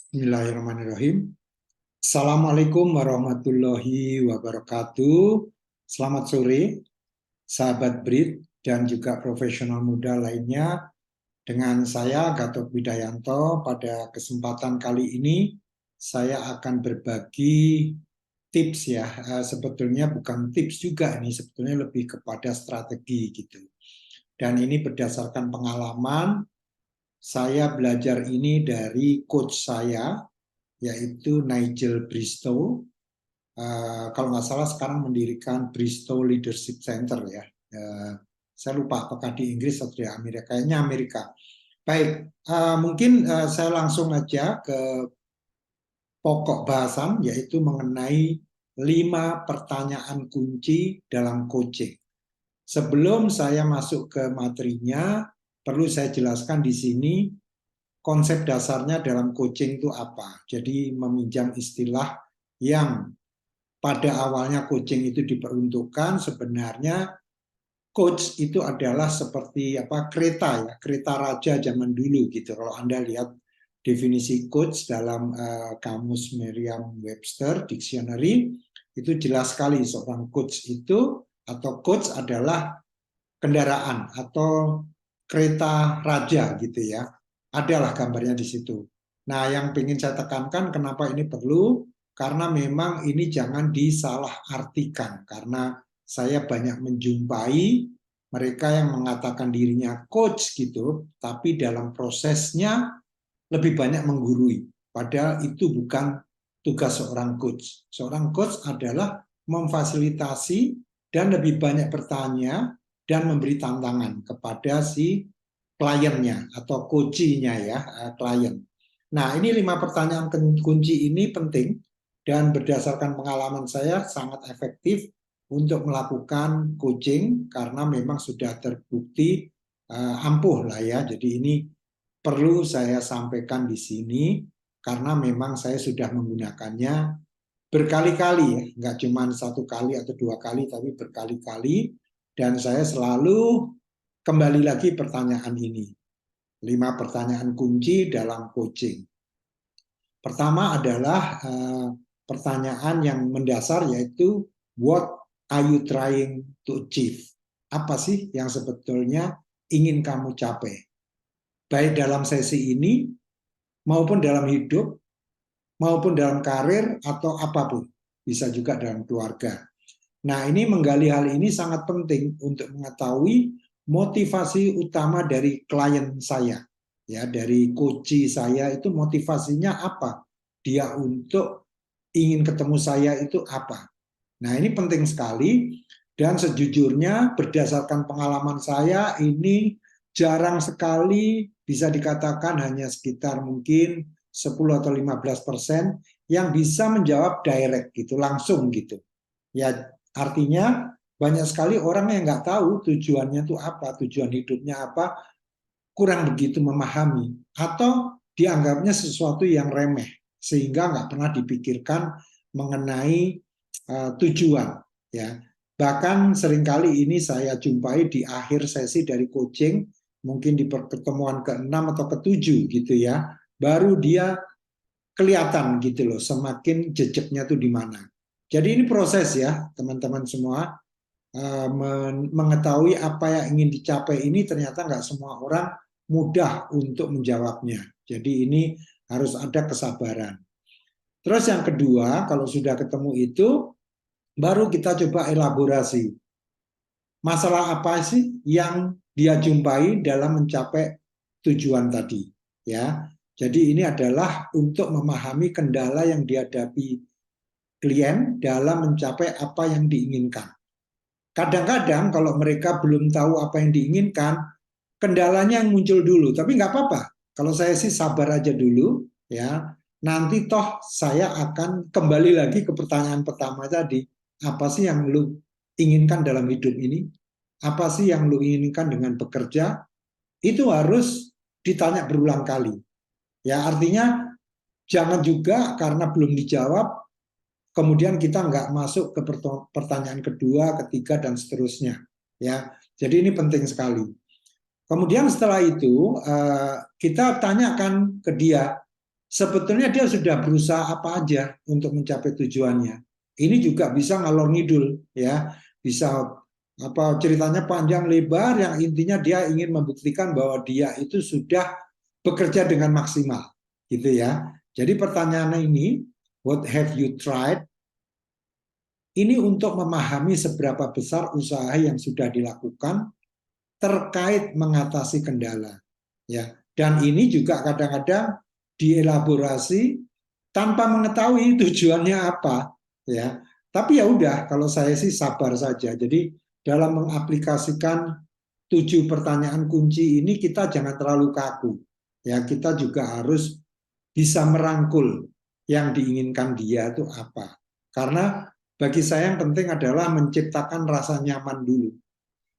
Bismillahirrahmanirrahim. Assalamualaikum warahmatullahi wabarakatuh. Selamat sore, sahabat BRID dan juga profesional muda lainnya. Dengan saya, Gatot Widayanto, pada kesempatan kali ini saya akan berbagi tips ya. Sebetulnya bukan tips juga, ini sebetulnya lebih kepada strategi gitu. Dan ini berdasarkan pengalaman, saya belajar ini dari coach saya, yaitu Nigel Bristow. Kalau nggak salah sekarang mendirikan Bristow Leadership Center ya. Saya lupa apakah di Inggris atau di Amerika. Kayaknya Amerika. Baik, mungkin saya langsung aja ke pokok bahasan, yaitu mengenai 5 pertanyaan kunci dalam coaching. Sebelum saya masuk ke materinya, perlu saya jelaskan di sini konsep dasarnya dalam coaching itu apa. Jadi meminjam istilah yang pada awalnya coaching itu diperuntukkan, sebenarnya coach itu adalah seperti kereta ya, kereta raja zaman dulu gitu. Kalau Anda lihat definisi coach dalam kamus Merriam-Webster Dictionary, itu jelas sekali seorang coach itu atau coach adalah kendaraan atau kereta raja gitu ya. Adalah gambarnya di situ. Nah, yang ingin saya tekankan kenapa ini perlu, karena memang ini jangan disalahartikan. Karena saya banyak menjumpai mereka yang mengatakan dirinya coach gitu, tapi dalam prosesnya lebih banyak menggurui. Padahal itu bukan tugas seorang coach. Seorang coach adalah memfasilitasi dan lebih banyak bertanya dan memberi tantangan kepada si kliennya atau coachee-nya ya, klien. Nah, ini 5 pertanyaan kunci ini penting dan berdasarkan pengalaman saya sangat efektif untuk melakukan coaching karena memang sudah terbukti ampuh lah ya. Jadi ini perlu saya sampaikan di sini karena memang saya sudah menggunakannya berkali-kali ya, nggak cuma 1 kali atau 2 kali, tapi berkali-kali dan saya selalu kembali lagi pertanyaan ini. 5 pertanyaan kunci dalam coaching. Pertama adalah pertanyaan yang mendasar yaitu what are you trying to achieve? Apa sih yang sebetulnya ingin kamu capai? Baik dalam sesi ini maupun dalam hidup, maupun dalam karir atau apapun. Bisa juga dalam keluarga. Nah, ini menggali hal ini sangat penting untuk mengetahui motivasi utama dari klien saya. Ya, dari coach saya itu motivasinya apa? Dia untuk ingin ketemu saya itu apa? Nah, ini penting sekali dan sejujurnya berdasarkan pengalaman saya ini jarang sekali, bisa dikatakan hanya sekitar mungkin 10 atau 15% yang bisa menjawab direct gitu, langsung gitu. Ya, artinya banyak sekali orang yang nggak tahu tujuannya itu apa, tujuan hidupnya apa, kurang begitu memahami atau dianggapnya sesuatu yang remeh sehingga nggak pernah dipikirkan mengenai tujuan ya. Bahkan seringkali ini saya jumpai di akhir sesi dari coaching, mungkin di pertemuan ke-6 atau ke-7 gitu ya, baru dia kelihatan gitu loh, semakin jejaknya tuh di mana. Jadi ini proses ya teman-teman semua, mengetahui apa yang ingin dicapai ini ternyata nggak semua orang mudah untuk menjawabnya. Jadi ini harus ada kesabaran. Terus yang kedua, kalau sudah ketemu itu, baru kita coba elaborasi. Masalah apa sih yang dia jumpai dalam mencapai tujuan tadi? Ya, jadi ini adalah untuk memahami kendala yang dihadapi klien dalam mencapai apa yang diinginkan. Kadang-kadang kalau mereka belum tahu apa yang diinginkan, kendalanya yang muncul dulu. Tapi nggak apa-apa. Kalau saya sih sabar aja dulu, ya. Nanti toh saya akan kembali lagi ke pertanyaan pertama tadi. Apa sih yang lu inginkan dalam hidup ini? Apa sih yang lu inginkan dengan bekerja? Itu harus ditanya berulang kali. Ya, artinya jangan juga karena belum dijawab, kemudian kita nggak masuk ke pertanyaan kedua, ketiga, dan seterusnya. Ya, jadi ini penting sekali. Kemudian setelah itu kita tanyakan ke dia, sebetulnya dia sudah berusaha apa aja untuk mencapai tujuannya. Ini juga bisa ngalor ngidul, ya, bisa apa ceritanya panjang lebar yang intinya dia ingin membuktikan bahwa dia itu sudah bekerja dengan maksimal, gitu ya. Jadi pertanyaannya ini, what have you tried? Ini untuk memahami seberapa besar usaha yang sudah dilakukan terkait mengatasi kendala, ya. Dan ini juga kadang-kadang dielaborasi tanpa mengetahui tujuannya apa, ya. Tapi ya udah, kalau saya sih sabar saja. Jadi dalam mengaplikasikan 7 pertanyaan kunci ini kita jangan terlalu kaku, ya. Kita juga harus bisa merangkul yang diinginkan dia itu apa. Karena bagi saya yang penting adalah menciptakan rasa nyaman dulu.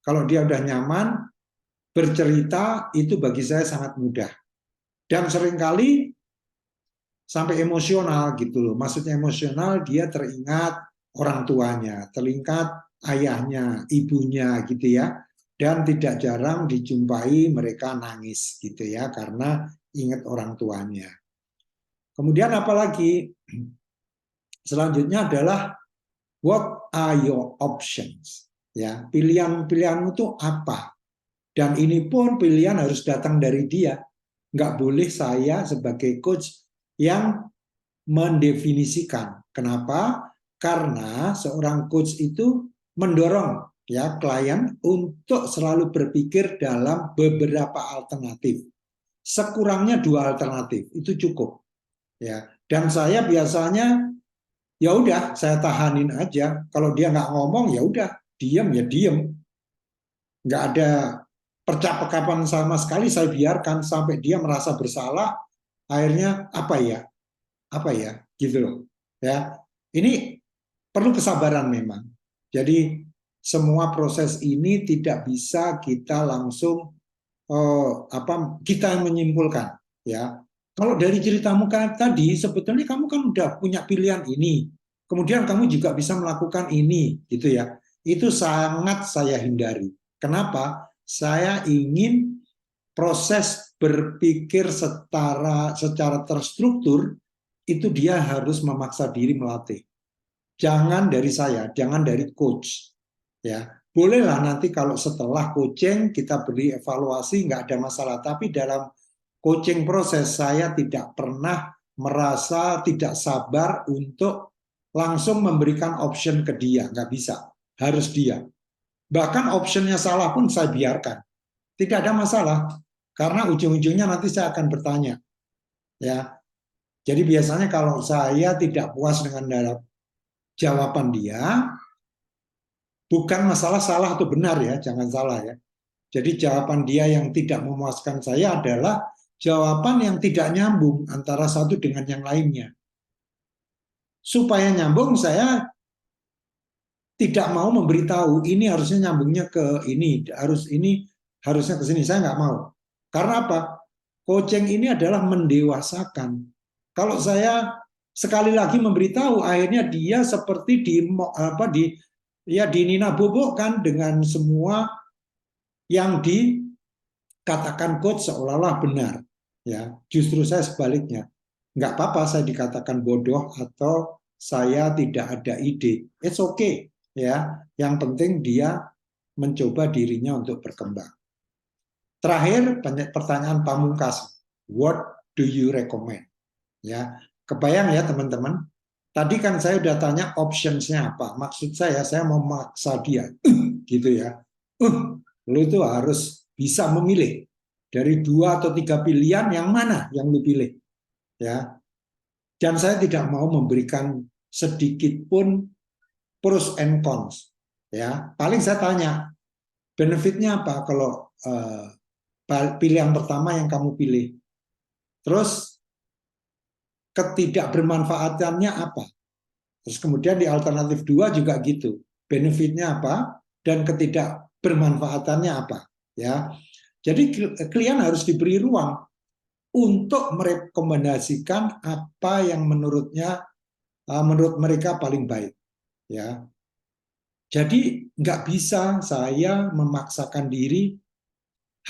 Kalau dia udah nyaman, bercerita itu bagi saya sangat mudah. Dan seringkali sampai emosional gitu loh. Maksudnya emosional, dia teringat orang tuanya, teringat ayahnya, ibunya gitu ya. Dan tidak jarang dijumpai mereka nangis gitu ya, karena ingat orang tuanya. Kemudian apalagi selanjutnya adalah what are your options? Ya, pilihan-pilihanmu itu apa? Dan ini pun pilihan harus datang dari dia. Nggak boleh saya sebagai coach yang mendefinisikan. Kenapa? Karena seorang coach itu mendorong ya klien untuk selalu berpikir dalam beberapa alternatif. Sekurangnya 2 alternatif itu cukup. Ya. Dan saya biasanya ya udah saya tahanin aja. Kalau dia nggak ngomong ya udah diam ya diam. Nggak ada percakapan sama sekali, saya biarkan sampai dia merasa bersalah. Akhirnya apa ya gitu loh, ya. Ini perlu kesabaran memang. Jadi semua proses ini tidak bisa kita langsung kita yang menyimpulkan, ya. Kalau dari ceritamu kan tadi sebetulnya kamu kan udah punya pilihan ini, kemudian kamu juga bisa melakukan ini gitu ya. Itu sangat saya hindari. Kenapa? Saya ingin proses berpikir secara terstruktur itu dia harus memaksa diri melatih. Jangan dari saya, jangan dari coach. Ya, bolehlah nanti kalau setelah coaching kita beri evaluasi nggak ada masalah. Tapi dalam coaching proses saya tidak pernah merasa tidak sabar untuk langsung memberikan option ke dia, nggak bisa. Harus dia. Bahkan optionnya salah pun saya biarkan. Tidak ada masalah. Karena ujung-ujungnya nanti saya akan bertanya. Ya, jadi biasanya kalau saya tidak puas dengan jawaban dia, bukan masalah salah atau benar ya, jangan salah ya. Jadi jawaban dia yang tidak memuaskan saya adalah jawaban yang tidak nyambung antara satu dengan yang lainnya. Supaya nyambung saya tidak mau memberitahu ini harusnya nyambungnya ke ini harusnya ke sini. Saya nggak mau. Karena apa? Coaching ini adalah mendewasakan. Kalau saya sekali lagi memberitahu, akhirnya dia seperti di Nina Bobo kan dengan semua yang dikatakan coach seolah-olah benar. Ya, justru saya sebaliknya. Nggak apa-apa saya dikatakan bodoh atau saya tidak ada ide. It's okay. Ya, yang penting dia mencoba dirinya untuk berkembang. Terakhir, pertanyaan pamungkas. What do you recommend? Ya, kebayang ya teman-teman. Tadi kan saya udah tanya optionsnya apa. Maksud saya mau maksa dia, gitu ya. Lu itu harus bisa memilih dari 2 atau 3 pilihan yang mana yang lu pilih, ya. Dan saya tidak mau memberikan sedikit pun pros and cons, ya. Paling saya tanya benefitnya apa kalau pilihan pertama yang kamu pilih. Terus ketidakbermanfaatannya apa? Terus kemudian di alternatif 2 juga gitu. Benefitnya apa dan ketidakbermanfaatannya apa, ya. Jadi klien harus diberi ruang untuk merekomendasikan apa yang menurut mereka paling baik, ya. Jadi nggak bisa saya memaksakan diri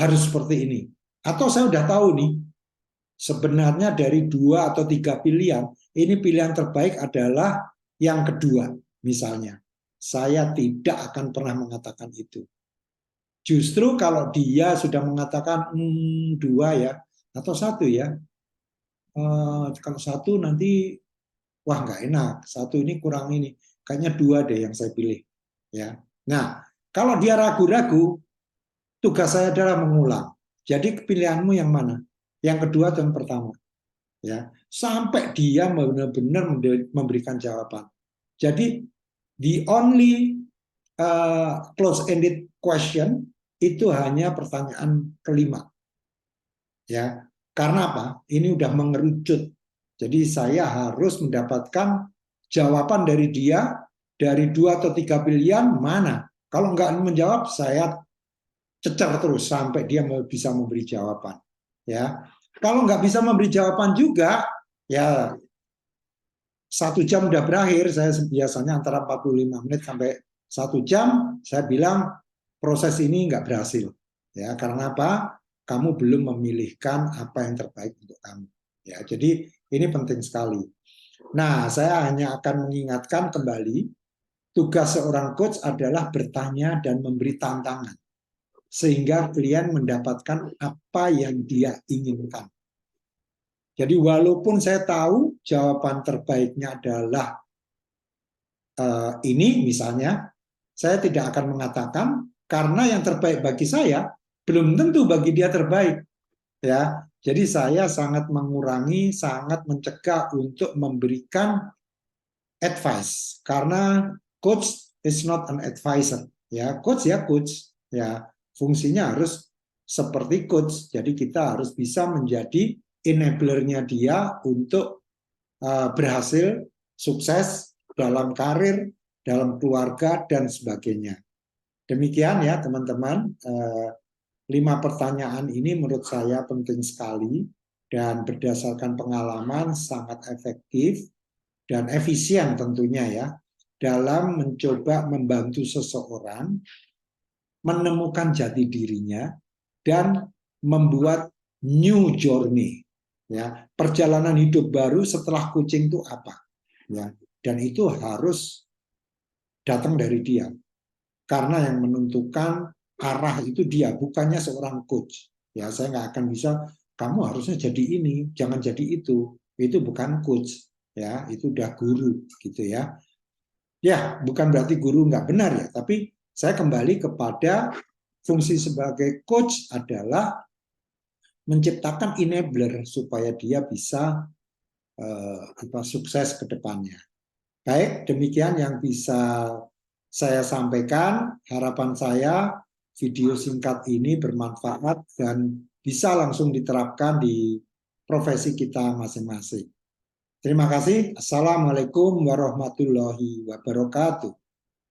harus seperti ini. Atau saya udah tahu nih, Sebenarnya dari 2 atau 3 pilihan, ini pilihan terbaik adalah yang kedua, misalnya. Saya tidak akan pernah mengatakan itu. Justru kalau dia sudah mengatakan 2 ya, atau 1 ya, kalau 1 nanti wah nggak enak, 1 ini kurang ini, kayaknya 2 deh yang saya pilih. Ya. Nah, kalau dia ragu-ragu, tugas saya adalah mengulang. Jadi pilihanmu yang mana? Yang kedua atau yang pertama? Ya, sampai dia benar-benar memberikan jawaban. Jadi the only close-ended question itu hanya pertanyaan kelima. Ya, karena apa? Ini udah mengerucut. Jadi saya harus mendapatkan jawaban dari dia dari 2 atau 3 pilihan mana. Kalau nggak menjawab, saya cecer terus sampai dia bisa memberi jawaban. Ya, kalau nggak bisa memberi jawaban juga, ya 1 jam udah berakhir. Saya biasanya antara 45 menit sampai 1 jam. Saya bilang proses ini nggak berhasil. Ya, karena apa? Kamu belum memilihkan apa yang terbaik untuk kamu. Ya, jadi ini penting sekali. Nah, saya hanya akan mengingatkan kembali, tugas seorang coach adalah bertanya dan memberi tantangan sehingga klien mendapatkan apa yang dia inginkan. Jadi walaupun saya tahu jawaban terbaiknya adalah ini misalnya, saya tidak akan mengatakan karena yang terbaik bagi saya belum tentu bagi dia terbaik. Ya, jadi saya sangat mengurangi, sangat mencegah untuk memberikan advice karena coach is not an advisor. Ya, coach ya coach. Ya, fungsinya harus seperti coach. Jadi kita harus bisa menjadi enabler-nya dia untuk berhasil, sukses dalam karir, dalam keluarga, dan sebagainya. Demikian ya teman-teman, 5 pertanyaan ini menurut saya penting sekali dan berdasarkan pengalaman sangat efektif dan efisien tentunya ya dalam mencoba membantu seseorang menemukan jati dirinya dan membuat new journey. Ya, perjalanan hidup baru setelah coaching itu apa? Ya, dan itu harus datang dari dia. Karena yang menentukan arah itu dia, bukannya seorang coach. Ya, saya nggak akan bisa, kamu harusnya jadi ini, jangan jadi itu. Itu bukan coach. Ya, itu udah guru gitu ya. Ya, bukan berarti guru nggak benar ya, tapi saya kembali kepada fungsi sebagai coach adalah menciptakan enabler supaya dia bisa sukses ke depannya. Baik, demikian yang bisa saya sampaikan. Harapan saya video singkat ini bermanfaat dan bisa langsung diterapkan di profesi kita masing-masing. Terima kasih. Assalamualaikum warahmatullahi wabarakatuh.